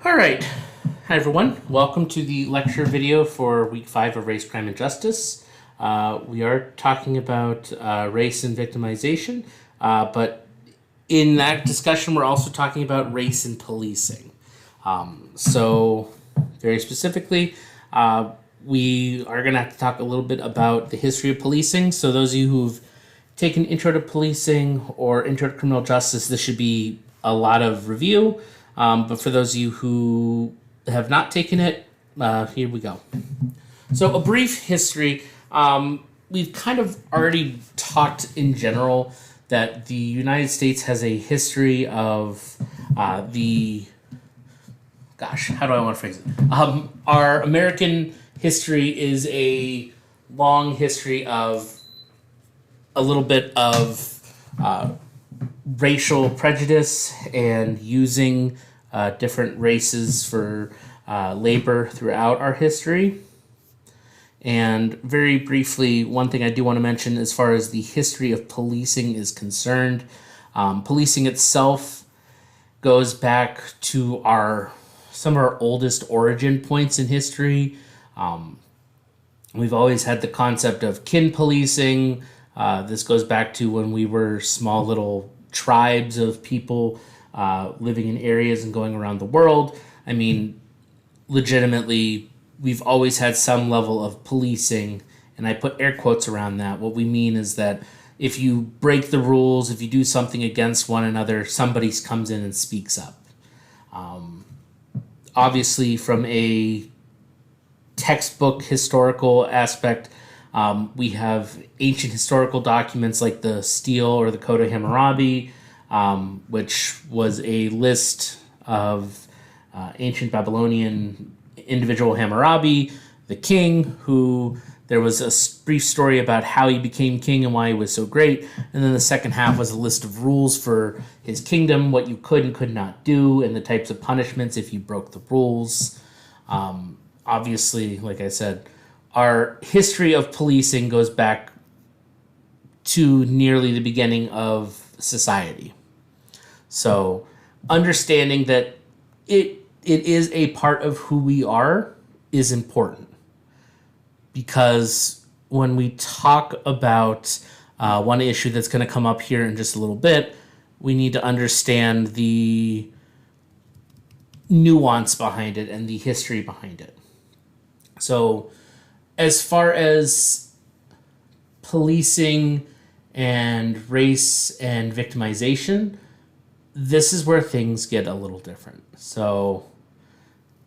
All right. Hi, everyone. Welcome to the lecture video for week 5 of Race, Crime, and Justice. We are talking about race and victimization, but in that discussion, we're also talking about race and policing. So, very specifically, we are going to have to talk a little bit about the history of policing. So, those of you who've taken Intro to Policing or Intro to Criminal Justice, this should be a lot of review. But for those of you who have not taken it, here we go. So a brief history. We've kind of already talked in general that the United States has a history of how do I want to phrase it? Our American history is a long history of a little bit of racial prejudice and using different races for labor throughout our history. And very briefly, one thing I do want to mention as far as the history of policing is concerned, policing itself goes back to some of our oldest origin points in history. We've always had the concept of kin policing. This goes back to when we were small little tribes of people living in areas and going around the world. I mean, legitimately, we've always had some level of policing, and I put air quotes around that. What we mean is that if you break the rules, if you do something against one another, somebody comes in and speaks up. Obviously, from a textbook historical aspect, we have ancient historical documents like the Stele or the Code of Hammurabi, which was a list of ancient Babylonian individual Hammurabi, the king, who there was a brief story about how he became king and why he was so great. And then the second half was a list of rules for his kingdom, what you could and could not do, and the types of punishments if you broke the rules. Obviously, like I said, our history of policing goes back to nearly the beginning of society. So understanding that it is a part of who we are is important, because when we talk about one issue that's going to come up here in just a little bit, we need to understand the nuance behind it and the history behind it. So as far as policing and race and victimization, this is where things get a little different. So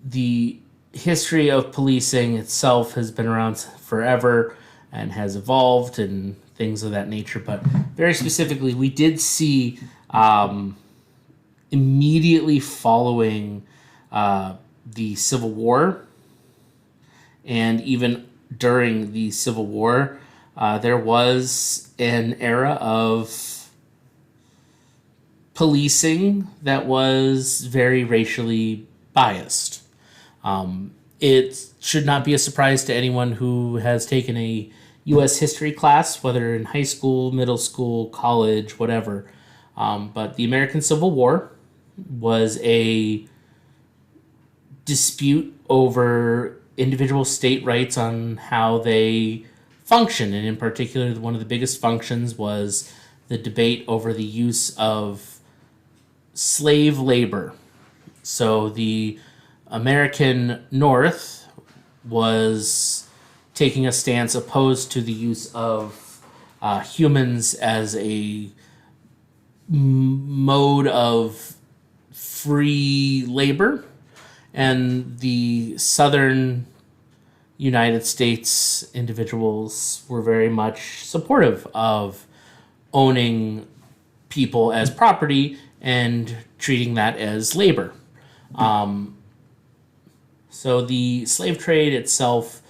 the history of policing itself has been around forever and has evolved and things of that nature. But very specifically, we did see immediately following the Civil War, and even during the Civil War, there was an era of policing that was very racially biased. It should not be a surprise to anyone who has taken a U.S. history class, whether in high school, middle school, college, whatever. But the American Civil War was a dispute over individual state rights on how they function. And in particular, one of the biggest functions was the debate over the use of slave labor. So the American North was taking a stance opposed to the use of humans as a mode of free labor, and the southern United States individuals were very much supportive of owning people as property and treating that as labor. So the slave trade itself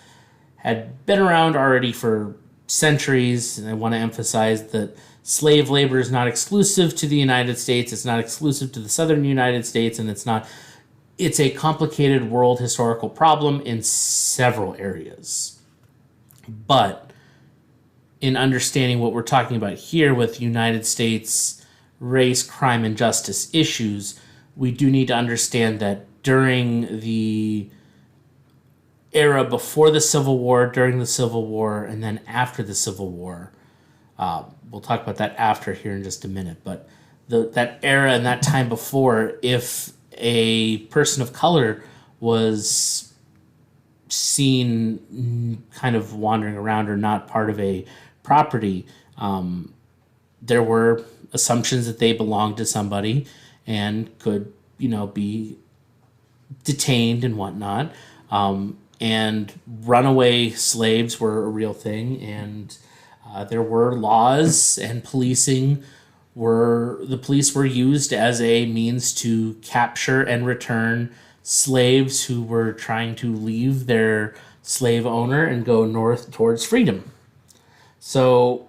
had been around already for centuries, and I want to emphasize that slave labor is not exclusive to the United States, it's not exclusive to the southern United States, and it's a complicated world historical problem in several areas. But in understanding what we're talking about here with United States race, crime, and justice issues, we do need to understand that during the era before the Civil War, during the Civil War, and then after the Civil War. We'll talk about that after here in just a minute. But that era and that time before, if a person of color was seen kind of wandering around or not part of a property, there were assumptions that they belonged to somebody and could, be detained and whatnot. And runaway slaves were a real thing, and there were laws, and the police were used as a means to capture and return slaves who were trying to leave their slave owner and go north towards freedom. So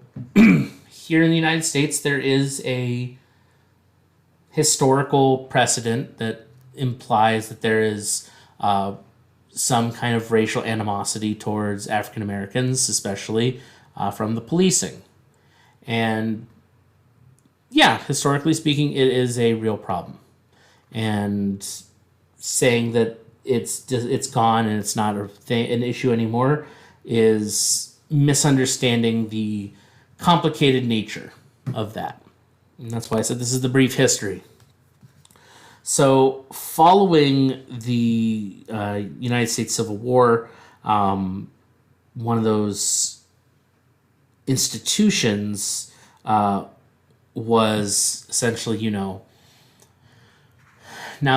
here in the United States, there is a historical precedent that implies that there is some kind of racial animosity towards African Americans, especially from the policing. And yeah, historically speaking, it is a real problem. And saying that it's gone and it's not an issue anymore is misunderstanding the complicated nature of that. And that's why I said this is the brief history. So following the United States Civil War, one of those institutions was essentially, now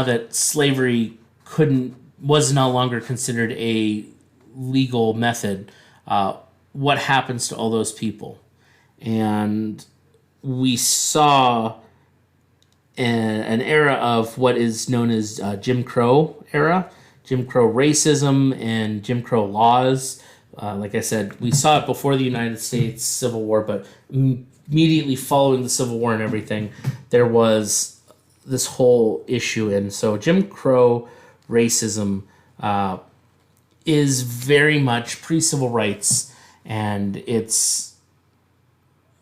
that slavery was no longer considered a legal method, what happens to all those people? And we saw an era of what is known as Jim Crow era, Jim Crow racism and Jim Crow laws. Like I said, we saw it before the United States Civil War, but immediately following the Civil War and everything, there was this whole issue. And so Jim Crow racism is very much pre-civil rights, and it's,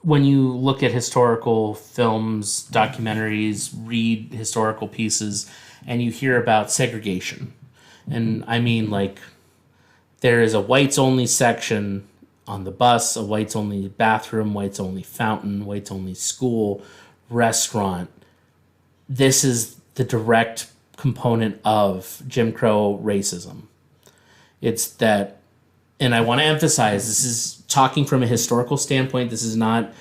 when you look at historical films, documentaries, read historical pieces, and you hear about segregation. And I mean, like, there is a whites-only section on the bus, a whites-only bathroom, whites-only fountain, whites-only school, restaurant. This is the direct component of Jim Crow racism. It's that, and I want to emphasize, this is talking from a historical standpoint. This is not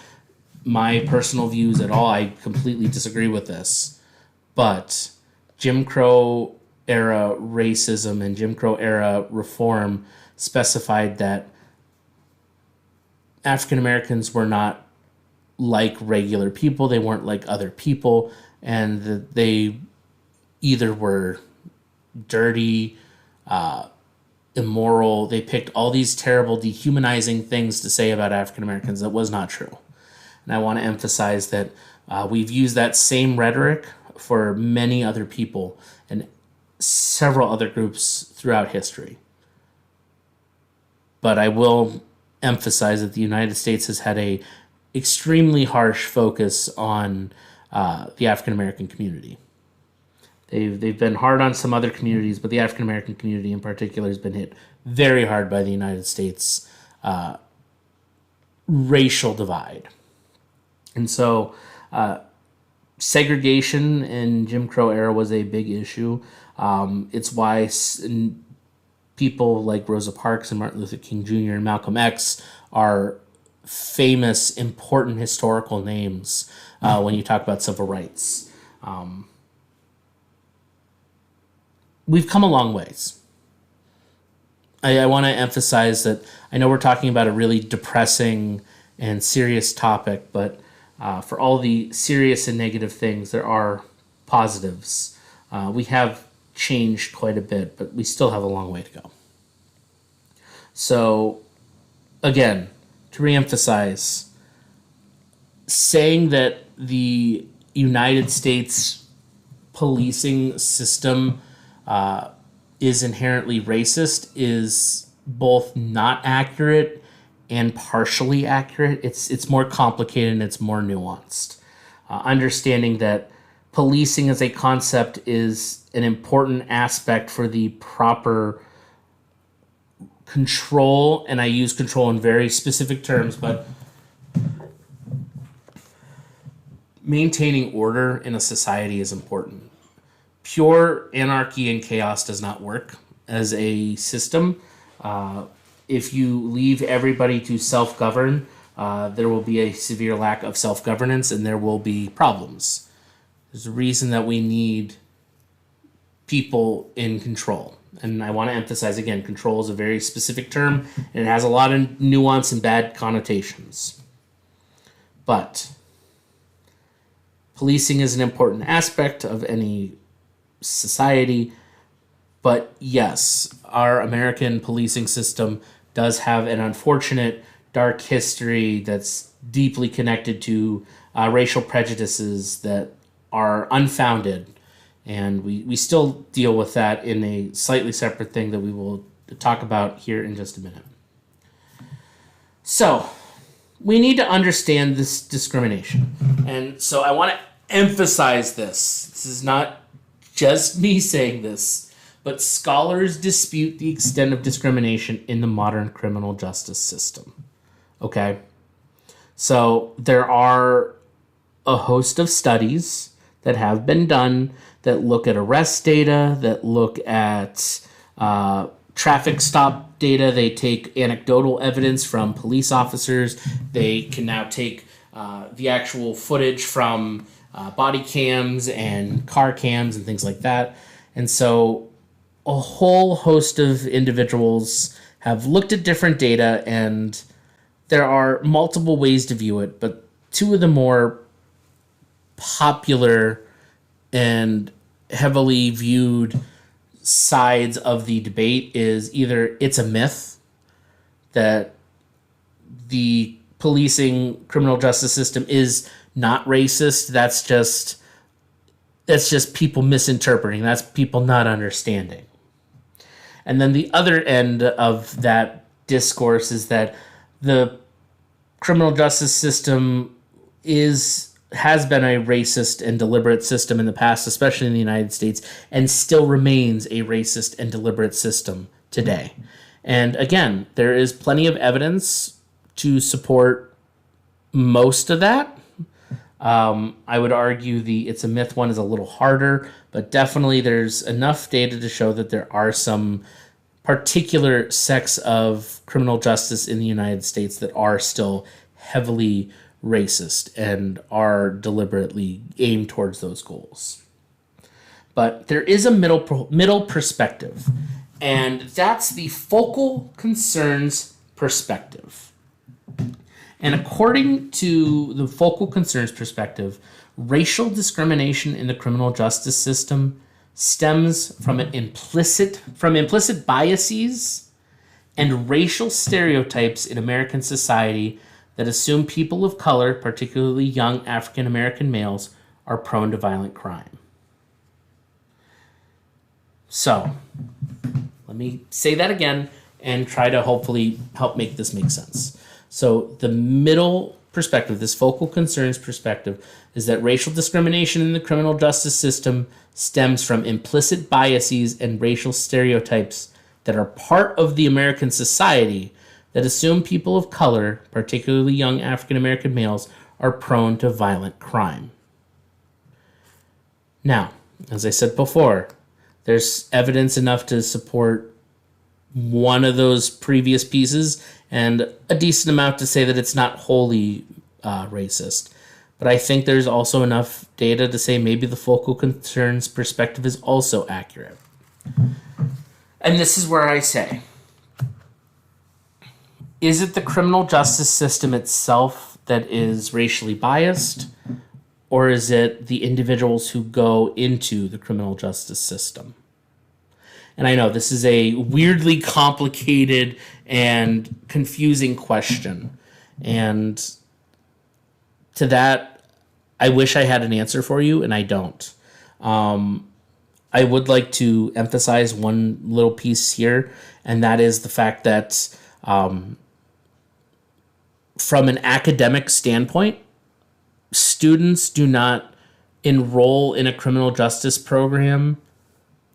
my personal views at all. I completely disagree with this. But Jim Crow era racism and Jim Crow era reform specified that African Americans were not like regular people. They weren't like other people, and that they either were dirty, immoral. They picked all these terrible, dehumanizing things to say about African Americans that was not true. And I want to emphasize that we've used that same rhetoric for many other people and several other groups throughout history. But I will emphasize that the United States has had a extremely harsh focus on the African American community. They've been hard on some other communities, but the African American community in particular has been hit very hard by the United States racial divide. And so segregation in Jim Crow era was a big issue. It's why people like Rosa Parks and Martin Luther King Jr. and Malcolm X are famous, important historical names when you talk about civil rights. We've come a long ways. I want to emphasize that I know we're talking about a really depressing and serious topic, but for all the serious and negative things, there are positives. We have changed quite a bit, but we still have a long way to go. So, again, to reemphasize, saying that the United States policing system is inherently racist is both not accurate and partially accurate. It's more complicated and it's more nuanced. Understanding that policing as a concept is an important aspect for the proper control, and I use control in very specific terms, but maintaining order in a society is important. Pure anarchy and chaos does not work as a system. If you leave everybody to self-govern, there will be a severe lack of self-governance and there will be problems. There's a reason that we need people in control. And I want to emphasize again, control is a very specific term and it has a lot of nuance and bad connotations. But policing is an important aspect of any society. But yes, our American policing system does have an unfortunate dark history that's deeply connected to racial prejudices that are unfounded. And we still deal with that in a slightly separate thing that we will talk about here in just a minute. So, we need to understand this discrimination. And so I want to emphasize this. This is not just me saying this, but scholars dispute the extent of discrimination in the modern criminal justice system. Okay? So there are a host of studies that have been done that look at arrest data, that look at traffic stop data. They take anecdotal evidence from police officers. They can now take the actual footage from body cams and car cams and things like that. And so a whole host of individuals have looked at different data, and there are multiple ways to view it, but two of the more popular and heavily viewed sides of the debate is either it's a myth that the policing criminal justice system is not racist. That's just people misinterpreting. That's people not understanding. And then the other end of that discourse is that the criminal justice system has been a racist and deliberate system in the past, especially in the United States, and still remains a racist and deliberate system today. And again, there is plenty of evidence to support most of that. I would argue the it's a myth one is a little harder, but definitely there's enough data to show that there are some particular sects of criminal justice in the United States that are still heavily racist and are deliberately aimed towards those goals. But there is a middle perspective, and that's the focal concerns perspective. And according to the focal concerns perspective, racial discrimination in the criminal justice system stems from implicit biases and racial stereotypes in American society that assume people of color, particularly young African American males, are prone to violent crime. So, let me say that again and try to hopefully help make this make sense. So, the middle perspective, this focal concerns perspective, is that racial discrimination in the criminal justice system stems from implicit biases and racial stereotypes that are part of the American society that assume people of color, particularly young African American males, are prone to violent crime. Now, as I said before, there's evidence enough to support one of those previous pieces and a decent amount to say that it's not wholly racist. But I think there's also enough data to say maybe the focal concerns perspective is also accurate. And this is where I say, is it the criminal justice system itself that is racially biased, or is it the individuals who go into the criminal justice system? And I know this is a weirdly complicated and confusing question. And to that, I wish I had an answer for you, and I don't. I would like to emphasize one little piece here, and that is the fact that from an academic standpoint, students do not enroll in a criminal justice program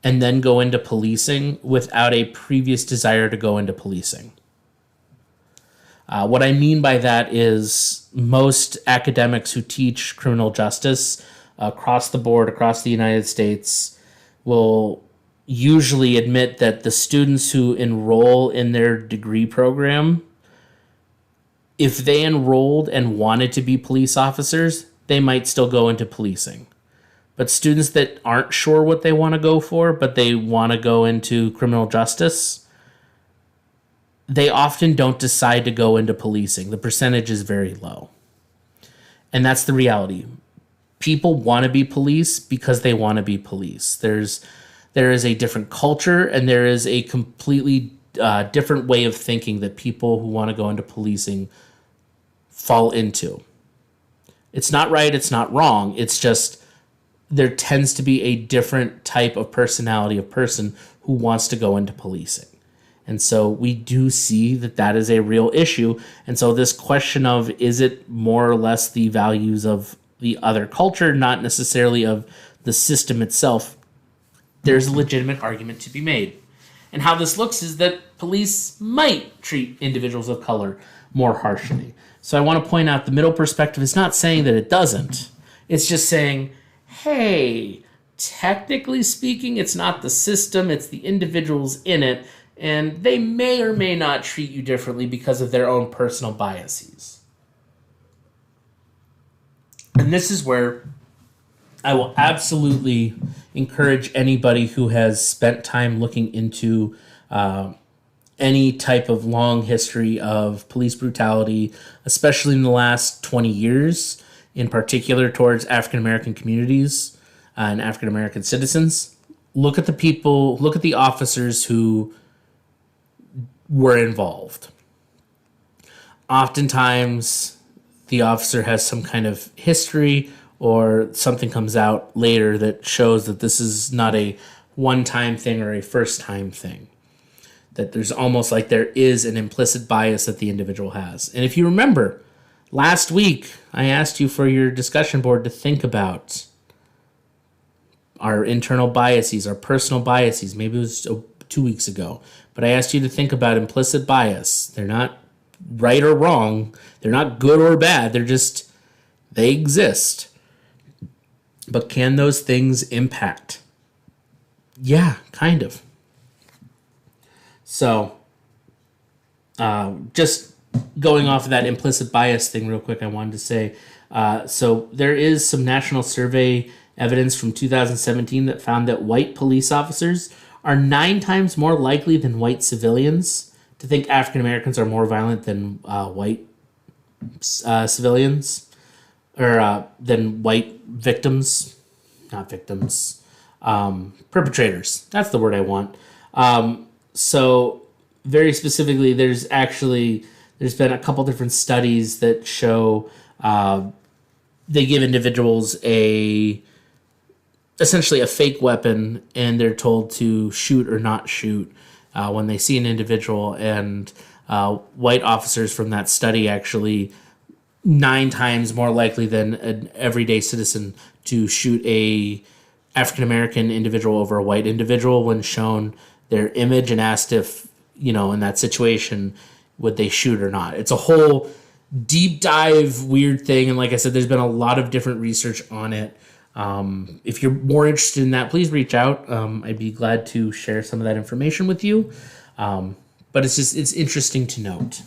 and then go into policing without a previous desire to go into policing. What I mean by that is most academics who teach criminal justice across the board, across the United States, will usually admit that the students who enroll in their degree program, if they enrolled and wanted to be police officers, they might still go into policing. But students that aren't sure what they want to go for, but they want to go into criminal justice, they often don't decide to go into policing. The percentage is very low. And that's the reality. People want to be police because they want to be police. There is a different culture, and there is a completely different way of thinking that people who want to go into policing fall into. It's not right, it's not wrong. It's just there tends to be a different type of personality of person who wants to go into policing. And so we do see that that is a real issue. And so this question of, is it more or less the values of the other culture, not necessarily of the system itself, there's a legitimate argument to be made. And how this looks is that police might treat individuals of color more harshly. So I want to point out the middle perspective is not saying that it doesn't. It's just saying, hey, technically speaking, it's not the system, it's the individuals in it, and they may or may not treat you differently because of their own personal biases. And this is where I will absolutely encourage anybody who has spent time looking into any type of long history of police brutality, especially in the last 20 years, in particular towards African American communities and African American citizens. Look at the people, look at the officers who were involved. Oftentimes, the officer has some kind of history, or something comes out later that shows that this is not a one-time thing or a first-time thing. That there's almost like there is an implicit bias that the individual has. And if you remember, last week, I asked you for your discussion board to think about our internal biases, our personal biases. Maybe it was 2 weeks ago. But I asked you to think about implicit bias. They're not right or wrong. They're not good or bad. They exist. But can those things impact? Yeah, kind of. So, just going off of that implicit bias thing real quick, I wanted to say, so there is some national survey evidence from 2017 that found that white police officers are 9 times more likely than white civilians to think African Americans are more violent than white civilians, or than white victims, not victims, perpetrators. That's the word I want. So very specifically, there's been a couple different studies that show they give individuals essentially a fake weapon, and they're told to shoot or not shoot when they see an individual. And white officers from that study actually 9 times more likely than an everyday citizen to shoot a African American individual over a white individual when shown their image and asked if, in that situation, would they shoot or not. It's a whole deep dive weird thing. And like I said, there's been a lot of different research on it. If you're more interested in that, please reach out. I'd be glad to share some of that information with you. But it's interesting to note.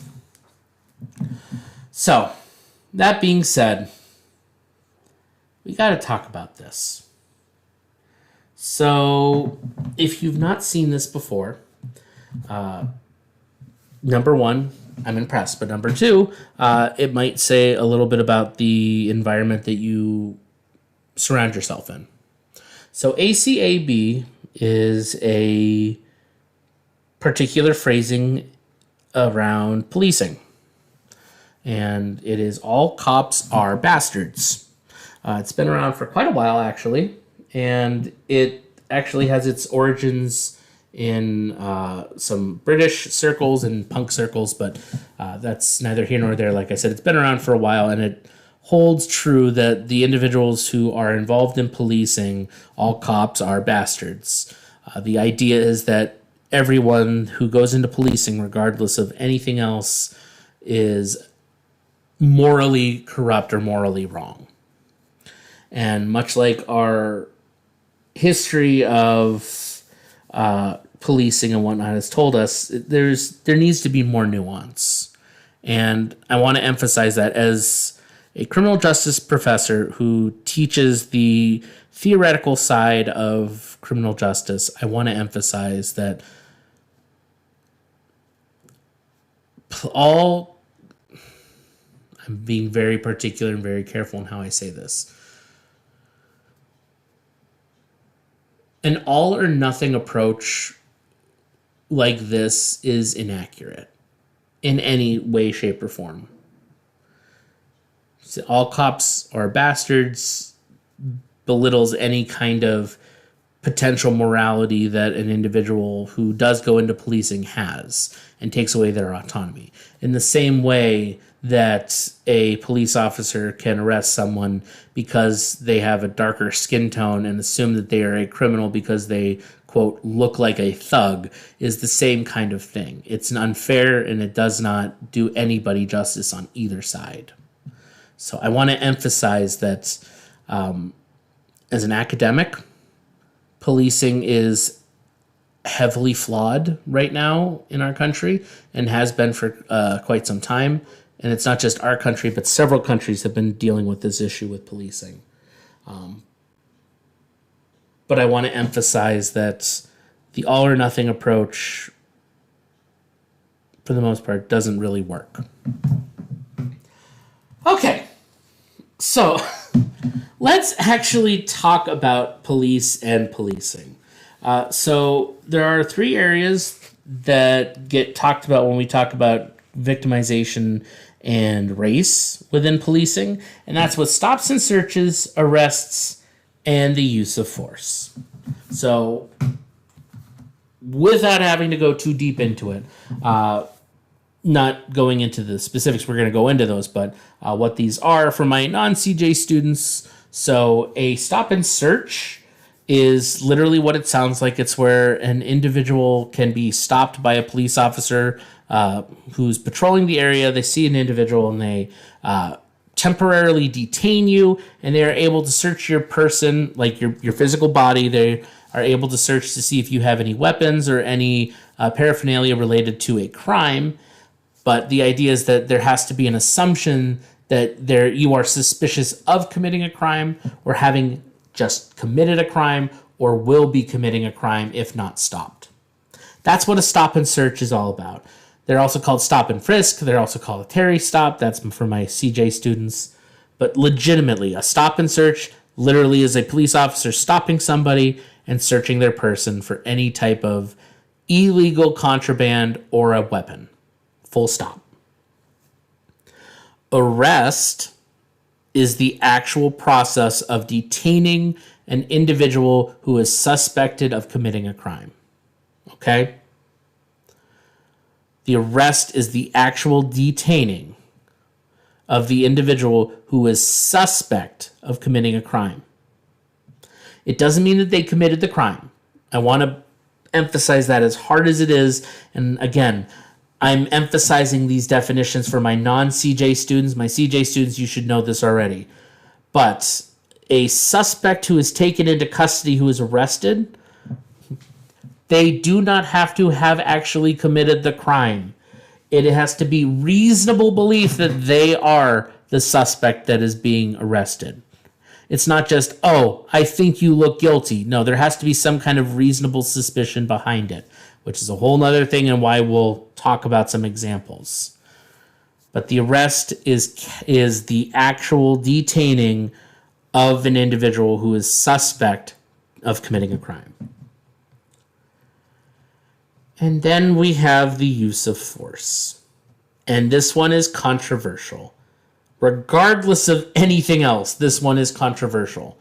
So, that being said, we got to talk about this. So, if you've not seen this before, number one, I'm impressed. But number two, it might say a little bit about the environment that you surround yourself in. So ACAB is a particular phrasing around policing. And it is all cops are bastards. It's been around for quite a while, actually. And it actually has its origins in some British circles and punk circles, but that's neither here nor there. Like I said, it's been around for a while, and it holds true that the individuals who are involved in policing, all cops are bastards. The idea is that everyone who goes into policing, regardless of anything else, is morally corrupt or morally wrong. And much like our history of policing and whatnot has told us, there needs to be more nuance. And I want to emphasize that as a criminal justice professor who teaches the theoretical side of criminal justice, I want to emphasize that I'm being very particular and very careful in how I say this. An all or nothing approach like this is inaccurate in any way, shape, or form. So all cops are bastards belittles any kind of potential morality that an individual who does go into policing has and takes away their autonomy. In the same way that a police officer can arrest someone because they have a darker skin tone and assume that they are a criminal because they, quote, look like a thug, is the same kind of thing. It's unfair and it does not do anybody justice on either side. So I want to emphasize that as an academic, policing is heavily flawed right now in our country and has been for quite some time. And it's not just our country, but several countries have been dealing with this issue with policing. But I want to emphasize that the all or nothing approach, for the most part, doesn't really work. Okay, so let's actually talk about police and policing. So there are three areas that get talked about when we talk about victimization and race within policing, and that's with stops and searches, arrests, and the use of force. So without having to go too deep into it, not going into the specifics, we're going to go into those, but what these are for my non-CJ students. So a stop and search is literally what it sounds like. It's where an individual can be stopped by a police officer who's patrolling the area. They see an individual and they temporarily detain you, and they are able to search your person, like your physical body. They are able to search to see if you have any weapons or any paraphernalia related to a crime. But the idea is that there has to be an assumption that you are suspicious of committing a crime or having just committed a crime or will be committing a crime if not stopped. That's what a stop and search is all about. They're also called stop and frisk. They're also called a Terry stop. That's for my CJ students. But legitimately, a stop and search literally is a police officer stopping somebody and searching their person for any type of illegal contraband or a weapon. Full stop. Arrest is the actual process of detaining an individual who is suspected of committing a crime. Okay? The arrest is the actual detaining of the individual who is suspect of committing a crime. It doesn't mean that they committed the crime. I want to emphasize that as hard as it is. And again, I'm emphasizing these definitions for my non-CJ students. My CJ students, you should know this already. But a suspect who is taken into custody who is arrested, they do not have to have actually committed the crime. It has to be reasonable belief that they are the suspect that is being arrested. It's not just, oh, I think you look guilty. No, there has to be some kind of reasonable suspicion behind it, which is a whole nother thing and why we'll talk about some examples. But the arrest is the actual detaining of an individual who is suspect of committing a crime. And then we have the use of force. And this one is controversial. Regardless of anything else, this one is controversial.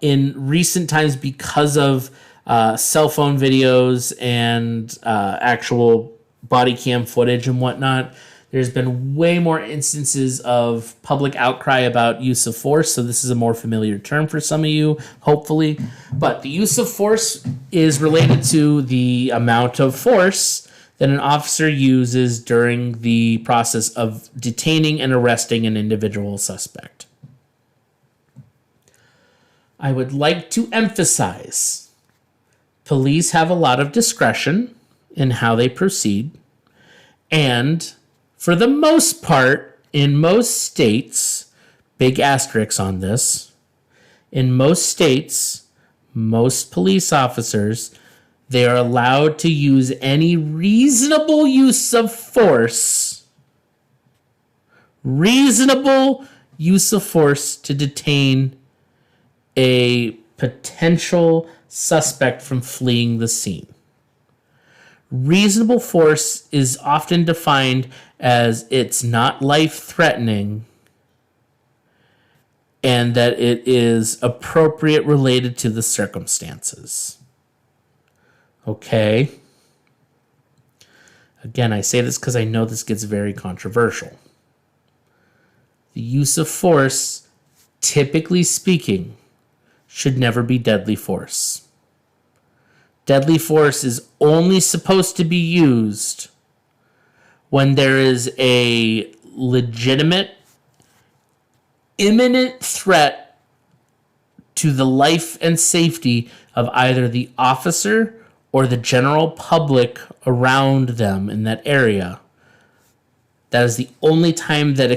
In recent times, because of cell phone videos and actual body cam footage and whatnot, There's been way more instances of public outcry about use of force, so this is a more familiar term for some of you, hopefully. But the use of force is related to the amount of force that an officer uses during the process of detaining and arresting an individual suspect. I would like to emphasize, police have a lot of discretion in how they proceed, and for the most part, in most states, big asterisks on this, in most states, most police officers, they are allowed to use any reasonable use of force, to detain a potential suspect from fleeing the scene. Reasonable force is often defined as it's not life-threatening and that it is appropriate related to the circumstances. Okay? Again, I say this because I know this gets very controversial. The use of force, typically speaking, should never be deadly force. Deadly force is only supposed to be used when there is a legitimate, imminent threat to the life and safety of either the officer or the general public around them in that area. That is the only time that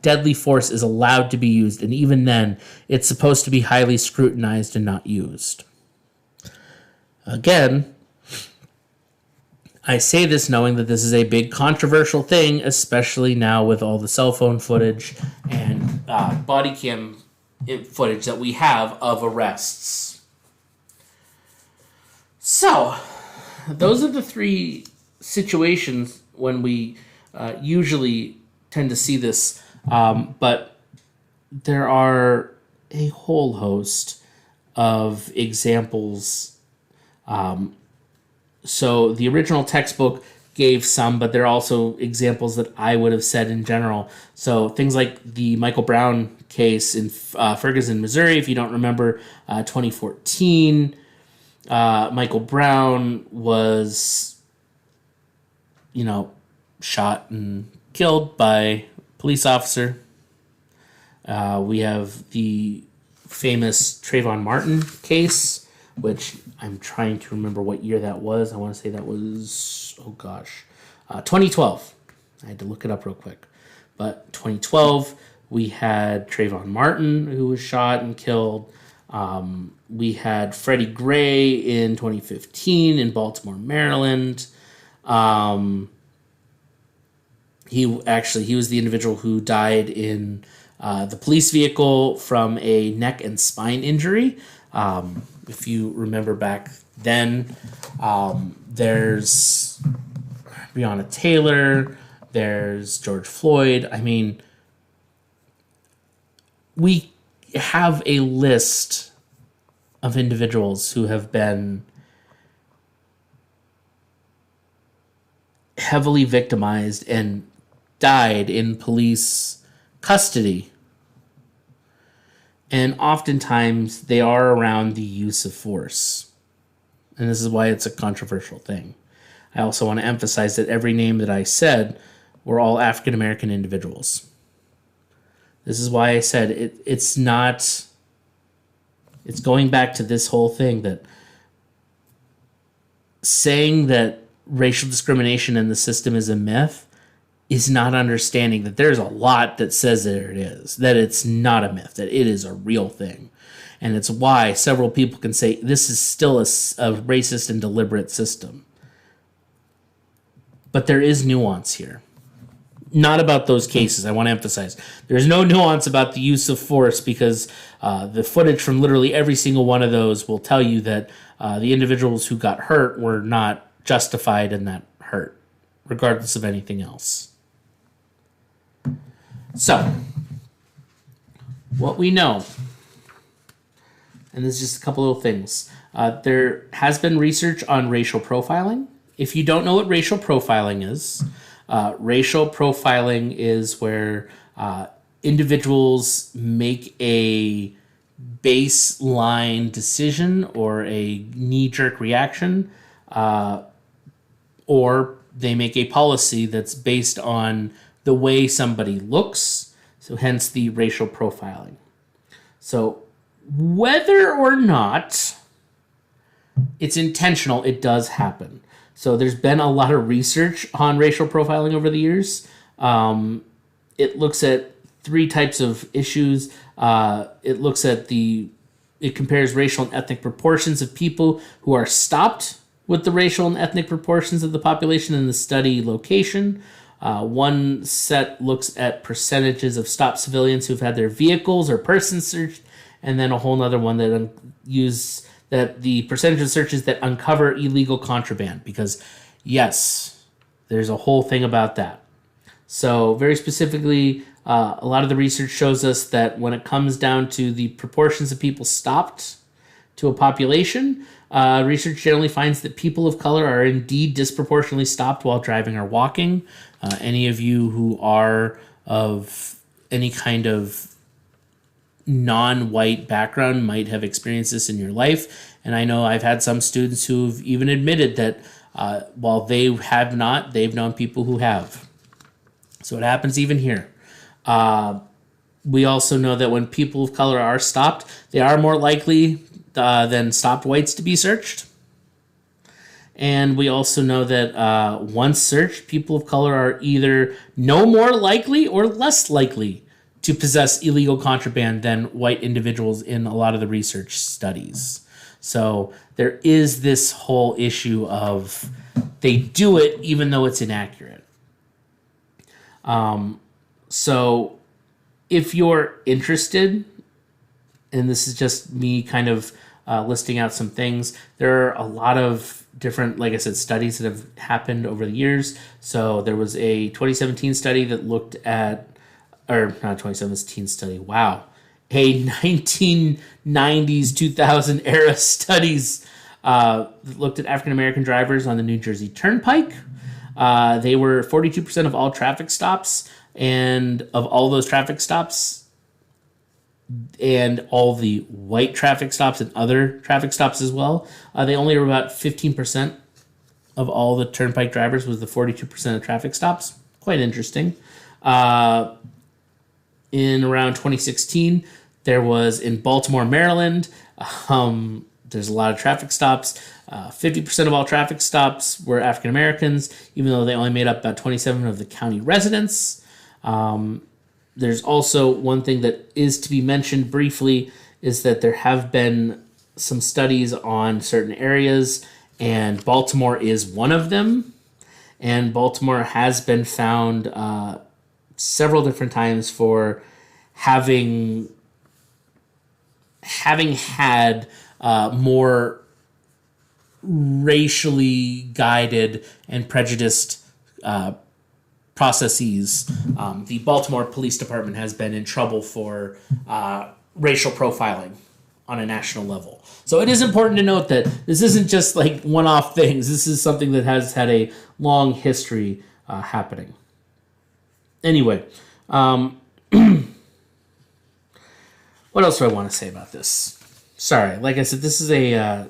deadly force is allowed to be used, and even then, it's supposed to be highly scrutinized and not used. Again, I say this knowing that this is a big controversial thing, especially now with all the cell phone footage and body cam footage that we have of arrests. So, those are the three situations when we usually tend to see this, but there are a whole host of examples. So the original textbook gave some, but there are also examples that I would have said in general. So things like the Michael Brown case in Ferguson, Missouri, if you don't remember, 2014, Michael Brown was, shot and killed by a police officer. We have the famous Trayvon Martin case, which I'm trying to remember what year that was. I want to say that was, 2012. I had to look it up real quick. But 2012, we had Trayvon Martin, who was shot and killed. We had Freddie Gray in 2015 in Baltimore, Maryland. He was the individual who died in the police vehicle from a neck and spine injury. If you remember back then, there's Breonna Taylor, there's George Floyd. I mean, we have a list of individuals who have been heavily victimized and died in police custody. And oftentimes they are around the use of force. And this is why it's a controversial thing. I also want to emphasize that every name that I said were all African American individuals. This is why I said it's going back to this whole thing that saying that racial discrimination in the system is a myth is not understanding that there's a lot that says that it is, that it's not a myth, that it is a real thing. And it's why several people can say this is still a racist and deliberate system. But there is nuance here. Not about those cases, I want to emphasize. There's no nuance about the use of force because the footage from literally every single one of those will tell you that the individuals who got hurt were not justified in that hurt, regardless of anything else. So, what we know, and this is just a couple little things. There has been research on racial profiling if you don't know what racial profiling is, racial profiling is where individuals make a baseline decision or a knee-jerk reaction, or they make a policy that's based on the way somebody looks, so hence the racial profiling. So whether or not it's intentional, it does happen. So there's been a lot of research on racial profiling over the years. It looks at 3 types of issues. It compares racial and ethnic proportions of people who are stopped with the racial and ethnic proportions of the population in the study location. One set looks at percentages of stopped civilians who've had their vehicles or persons searched, and then a whole other one that that the percentage of searches that uncover illegal contraband, because yes, there's a whole thing about that. So very specifically, a lot of the research shows us that when it comes down to the proportions of people stopped to a population, research generally finds that people of color are indeed disproportionately stopped while driving or walking. Any of you who are of any kind of non-white background might have experienced this in your life. And I know I've had some students who've even admitted that while they have not, they've known people who have. So it happens even here. We also know that when people of color are stopped, they are more likely than stopped whites to be searched. And we also know that once searched, people of color are either no more likely or less likely to possess illegal contraband than white individuals in a lot of the research studies. So there is this whole issue of they do it even though it's inaccurate. So if you're interested, and this is just me kind of listing out some things, there are a lot of different, like I said, studies that have happened over the years. So there was a 2017 study that looked at, or not 2017 study, wow, a 1990s, 2000 era studies that looked at African American drivers on the New Jersey Turnpike. They were 42% of all traffic stops, and of all those traffic stops, and all the white traffic stops and other traffic stops as well, they only were about 15% of all the turnpike drivers was the 42% of traffic stops. Quite interesting. In around 2016, there was in Baltimore, Maryland, there's a lot of traffic stops. 50% of all traffic stops were African Americans, even though they only made up about 27% of the county residents. There's also one thing that is to be mentioned briefly is that there have been some studies on certain areas, and Baltimore is one of them. And Baltimore has been found several different times for having had more racially guided and prejudiced processes. The Baltimore Police Department has been in trouble for racial profiling on a national level. So it is important to note that this isn't just like one-off things. This is something that has had a long history happening. Anyway, what else do I want to say about this? Sorry, like I said, this is a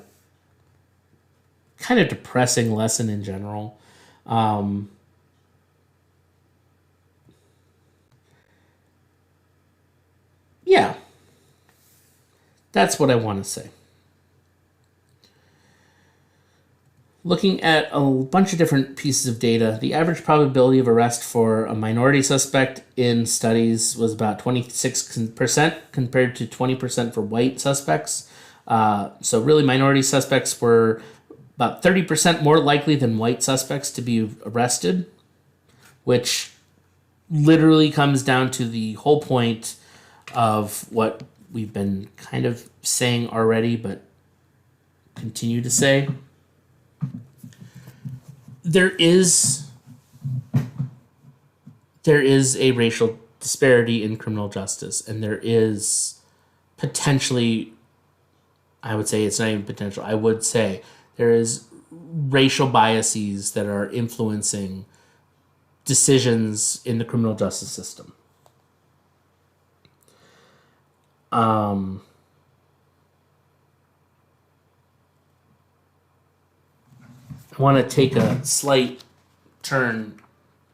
kind of depressing lesson in general. Yeah, that's what I want to say. Looking at a bunch of different pieces of data, the average probability of arrest for a minority suspect in studies was about 26% compared to 20% for white suspects. So really minority suspects were about 30% more likely than white suspects to be arrested, which literally comes down to the whole point of what we've been kind of saying already, but continue to say. There is a racial disparity in criminal justice, and there is potentially, I would say it's not even potential, I would say there is racial biases that are influencing decisions in the criminal justice system. I want to take a slight turn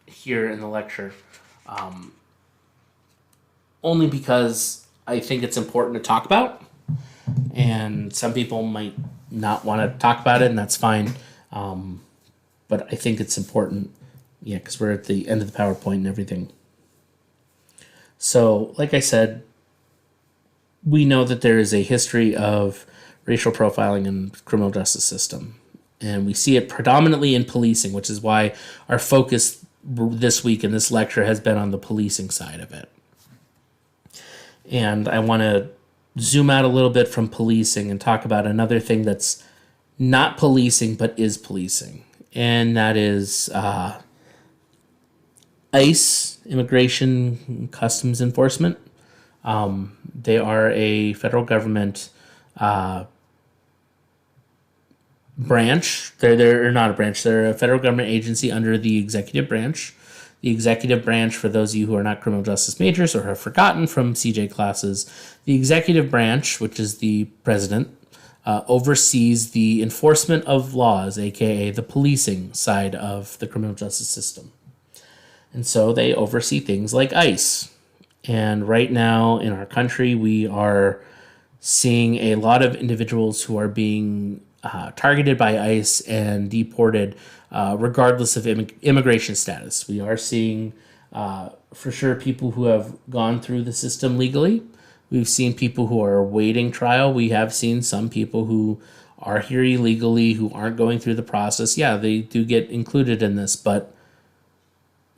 here in the lecture, only because I think it's important to talk about, and some people might not want to talk about it, and that's fine. But I think it's important, because we're at the end of the PowerPoint and everything. So, like I said, we know that there is a history of racial profiling in the criminal justice system. And we see it predominantly in policing, which is why our focus this week in this lecture has been on the policing side of it. And I want to zoom out a little bit from policing and talk about another thing that's not policing but is policing. And that is ICE, Immigration Customs Enforcement. They are a federal government branch. They're not a branch. They're a federal government agency under the executive branch. The executive branch, for those of you who are not criminal justice majors or have forgotten from CJ classes, the executive branch, which is the president, oversees the enforcement of laws, aka the policing side of the criminal justice system. And so they oversee things like ICE. And right now in our country, we are seeing a lot of individuals who are being targeted by ICE and deported regardless of immigration status. We are seeing, for sure, people who have gone through the system legally. We've seen people who are awaiting trial. We have seen some people who are here illegally, who aren't going through the process. Yeah, they do get included in this, but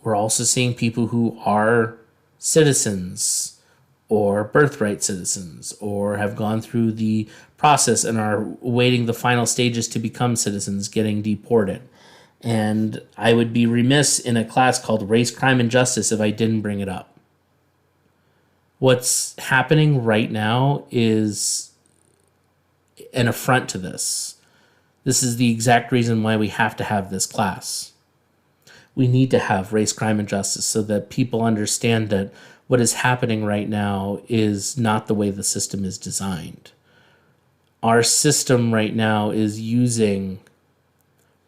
we're also seeing people who are citizens or birthright citizens or have gone through the process and are awaiting the final stages to become citizens getting deported. And I would be remiss in a class called Race, Crime, and Justice if I didn't bring it up. What's happening right now is an affront to this. This is the exact reason why we have to have this class. We need to have race, crime, and justice so that people understand that what is happening right now is not the way the system is designed. Our system right now is using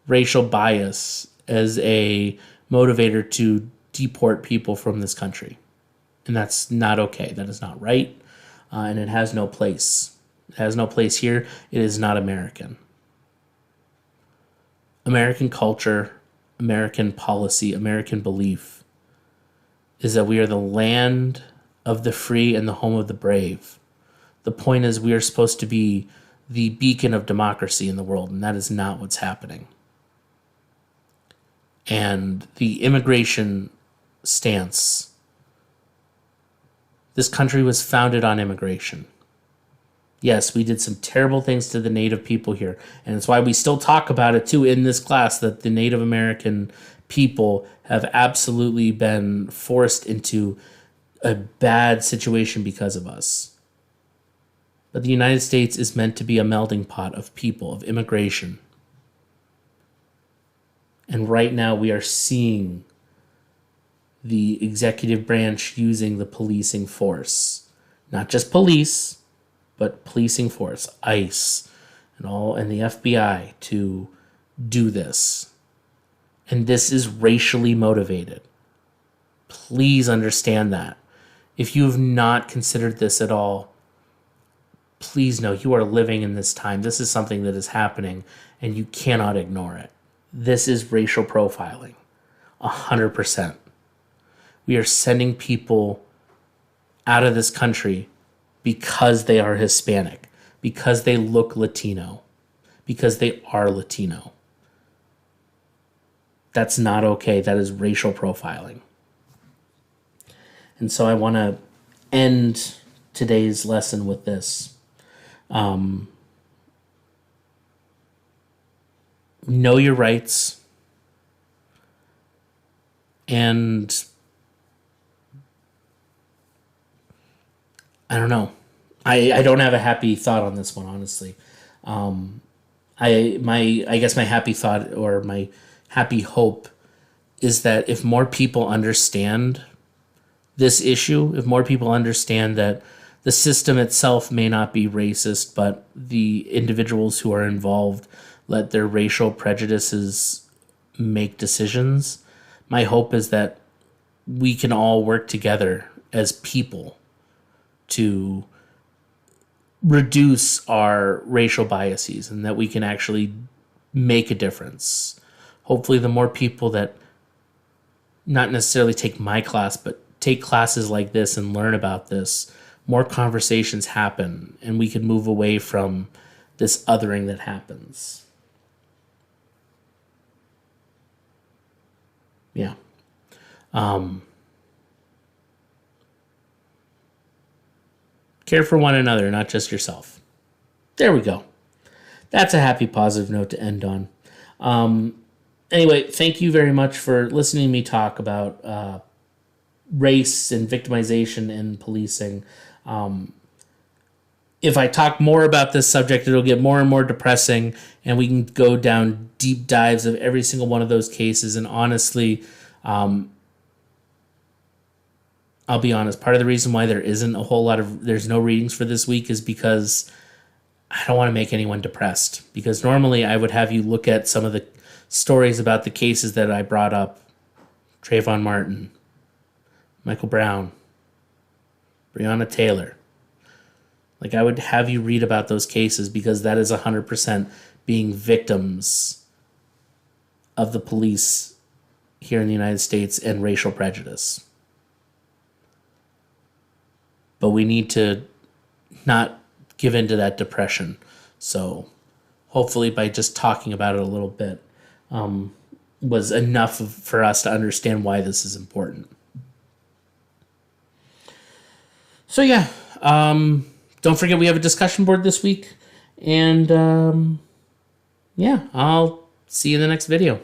racial bias as a motivator to deport people from this country. And that's not okay. That is not right. And it has no place. It has no place here. It is not American. American culture, American policy, American belief is that we are the land of the free and the home of the brave. The point is we are supposed to be the beacon of democracy in the world, and that is not what's happening. And the immigration stance, this country was founded on immigration. Yes, we did some terrible things to the Native people here, and it's why we still talk about it too in this class, that the Native American people have absolutely been forced into a bad situation because of us. But the United States is meant to be a melting pot of people, of immigration. And right now we are seeing the executive branch using the policing force. Not just police, but policing force, ICE, and the FBI to do this. And this is racially motivated. Please understand that. If you have not considered this at all, please know you are living in this time. This is something that is happening, and you cannot ignore it. This is racial profiling, 100%. We are sending people out of this country because they are Hispanic, because they look Latino, because they are Latino. That's not okay. That is racial profiling. And so I want to end today's lesson with this. Know your rights, and I don't know. I don't have a happy thought on this one, honestly. I guess my happy thought or my happy hope is that if more people understand this issue, if more people understand that the system itself may not be racist, but the individuals who are involved let their racial prejudices make decisions, my hope is that we can all work together as people to reduce our racial biases and that we can actually make a difference. Hopefully, the more people that not necessarily take my class, but take classes like this and learn about this, more conversations happen and we can move away from this othering that happens. Yeah. Care for one another, not just yourself. There we go. That's a happy, positive note to end on. Anyway, thank you very much for listening to me talk about race and victimization in policing. If I talk more about this subject, it'll get more and more depressing, and we can go down deep dives of every single one of those cases. And honestly, I'll be honest, part of the reason why there isn't a whole lot of, there's no readings for this week is because I don't want to make anyone depressed. Because normally I would have you look at some of the stories about the cases that I brought up. Trayvon Martin, Michael Brown, Breonna Taylor. Like, I would have you read about those cases because that is 100% being victims of the police here in the United States and racial prejudice. But we need to not give in to that depression. So hopefully by just talking about it a little bit was enough for us to understand why this is important. So yeah, don't forget we have a discussion board this week. And yeah, I'll see you in the next video.